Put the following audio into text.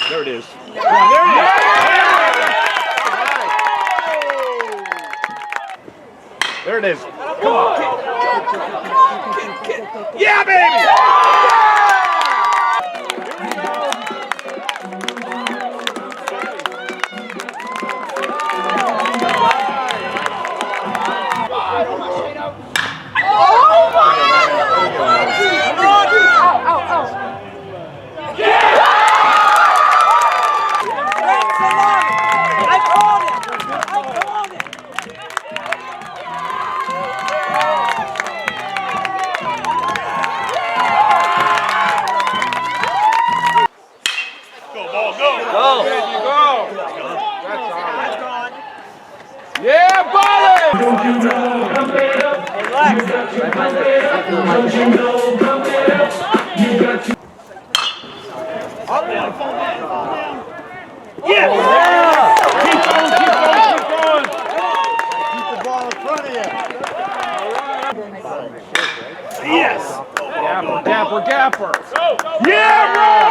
There it is. Come on, there it is. There it is. Come on. Yeah, baby! Yeah, buddy! Don't you know, come get up. Relax. Don't you know, come get up. You got to. Yeah! Keep going, keep going, keep going. Keep the ball in front of you. Yes! Gapper, gapper, gapper. Yeah, bro!